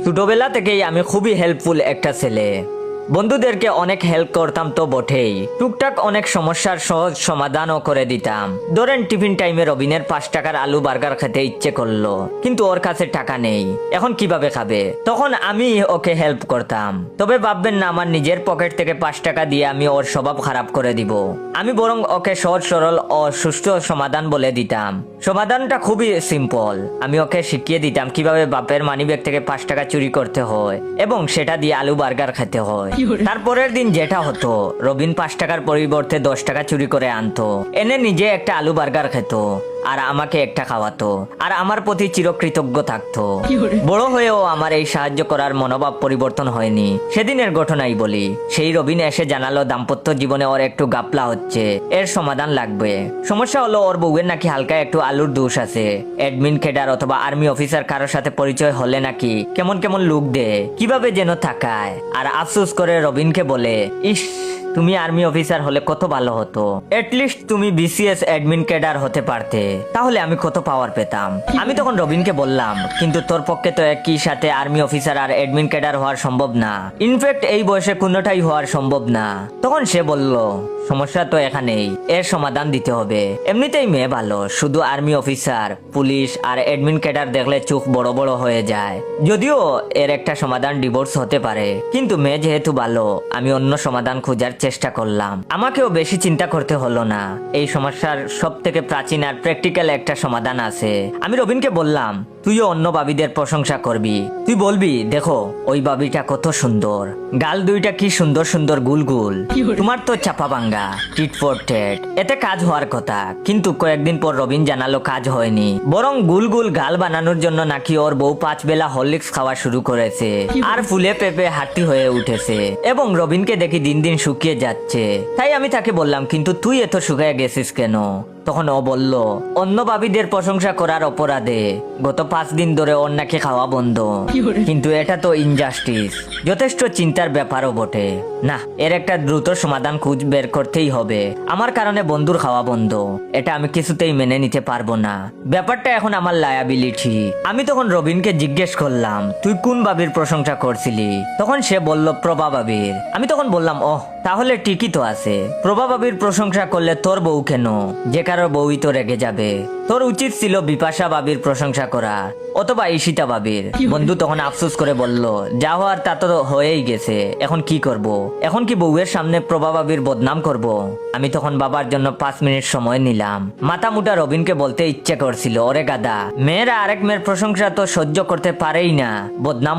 ছোটবেলা থেকেই আমি খুবই হেল্পফুল একটা ছেলে। বন্ধুদেরকে অনেক হেল্প করতাম তো বটেই, টুকটাক অনেক সমস্যার সহজ সমাধানও করে দিতাম। ধরেন টিফিন টাইমে রবিনের 5 টাকার আলু বার্গার খেতে ইচ্ছে করলো, কিন্তু ওর কাছে টাকা নেই, এখন কিভাবে খাবে? তখন আমি ওকে হেল্প করতাম। তবে ভাববেন না আমার নিজের পকেট থেকে 5 টাকা দিয়ে আমি ওর স্বভাব খারাপ করে দিব। আমি বরং ওকে সহজ সরল ও সুষ্ঠু সমাধান বলে দিতাম। সমাধানটা খুবই সিম্পল। আমি ওকে শিখিয়ে দিতাম কিভাবে বাপের মানিব্যাগ থেকে 5 টাকা চুরি করতে হয় এবং সেটা দিয়ে আলু বার্গার খেতে হয়। তারপরের দিন যেটা হতো, রবিন 5 টাকার পরিবর্তে 10 টাকা চুরি করে আনতো, এনে নিজে একটা আলু বার্গার খেত আর আমাকে একটা খাওয়াতো, আর আমার প্রতি চিরকৃতজ্ঞ থাকতো। বড় হয়েও আমার এই সাহায্য করার মনোভাব পরিবর্তন হয়নি। সেদিনের ঘটনাই বলি। সেই রবিন এসে জানালো দাম্পত্য জীবনে ওর একটু গাপলা হচ্ছে, এর সমাধান লাগবে। সমস্যা হলো ওর বউয়ের নাকি হালকা একটু আলুর দোষ আছে। অ্যাডমিন ক্যাডার অথবা আর্মি অফিসার কারোর সাথে পরিচয় হলে নাকি কেমন কেমন লুক দেয়, কিভাবে যেন তাকায়। আর আফসোস করে রবিনকে বলে, ইস তুমি আর্মি অফিসার হলে কত ভালো হতো, এটলিস্ট তুমি বিসিএস অ্যাডমিন ক্যাডার হতে পারতে, তাহলে আমি কত পাওয়ার পেতাম। আমি তখন রবিনকে বললাম, কিন্তু তোর পক্ষে তো একই সাথে আর্মি অফিসার আর অ্যাডমিন ক্যাডার হওয়ার সম্ভব না, ইনফ্যাক্ট এই বয়সে কোনোটাই হওয়ার সম্ভব না। তখন সে বলল, সমস্যা তো এখানেই, এর সমাধান দিতে হবে। এমনিতেই মেয়ে ভালো, শুধু আর্মি অফিসার, পুলিশ আর অ্যাডমিন ক্যাডার দেখলে চোখ বড় বড় হয়ে যায়। যদিও এর একটা সমাধান ডিভোর্স হতে পারে, কিন্তু মেয়ে যেহেতু ভালো, আমি অন্য সমাধান খোঁজার চেষ্টা করলাম। আমাকেও বেশি চিন্তা করতে হলো না। এই সমস্যার সব থেকে প্রাচীন আর প্র্যাকটিক্যাল একটা সমাধান আছে। আমি রবিনকে বললাম, তুইও অন্য বাবিদের প্রশংসা করবি। তুই বলবি, দেখো ওই বাবিটা কত সুন্দর, গাল দুইটা কি সুন্দর সুন্দর গুল গুল, তোমার তো চাপা ভাঙ্গা, টিট ফর টেট। এতে কাজ হওয়ার কথা, কিন্তু কয়েকদিন পর রবিন জানালো কাজ হয়নি, বরং গুল গুল গাল বানানোর জন্য নাকি ওর বউ 5 বেলা হরলিক্স খাওয়া শুরু করেছে আর ফুলে পেঁপে হাঁটি হয়ে উঠেছে, এবং রবিনকে দেখি দিন দিন শুকিয়ে যাচ্ছে। তাই আমি তাকে বললাম, কিন্তু তুই এত শুকিয়ে গেছিস কেন? তখন ও বলল, অন্য বাবিদের প্রশংসা করার অপরাধে গত 5 দিন ধরে ওর নাকি খাওয়া বন্ধ। কিন্তু এটা তো ইনজাস্টিস, যথেষ্ট চিন্তার ব্যাপারও বটে। না, এর একটা দ্রুত সমাধান খুঁজ বের করতেই হবে। আমার কারণে বন্ধুর খাওয়া বন্ধ, এটা আমি কিছুতেই মেনে নিতে পারবো না। ব্যাপারটা এখন আমার লায়াবিলিটি। আমি তখন রবিনকে জিজ্ঞেস করলাম, তুই কোন বাবির প্রশংসা করছিলি? তখন সে বলল, প্রভা বাবির। আমি তখন বললাম, ওহ তাহলে ঠিকই তো আছে। প্রভা বাবির প্রশংসা করলে তোর বউ কেন? যে কারো বউই তো রেগে যাবে। তোর উচিত ছিল বিপাশা বাবির প্রশংসা করা, অথবা ঈশিতা বাবির। বন্ধু তখন আফসোস করে বলল, যা হওয়ার তা তো হয়েই গেছে, এখন কি করব? এখন কি বউয়ের সামনে প্রভা বাবির বদনাম করব? আমি তখন বাবার জন্য 5 মিনিট সময় নিলাম। মাথা মুটা রবিনকে বলতে ইচ্ছে করছিল, ওরে গাদা, মেয়েরা আরেক মেয়ের প্রশংসা তো সহ্য করতে পারেই না, বদনাম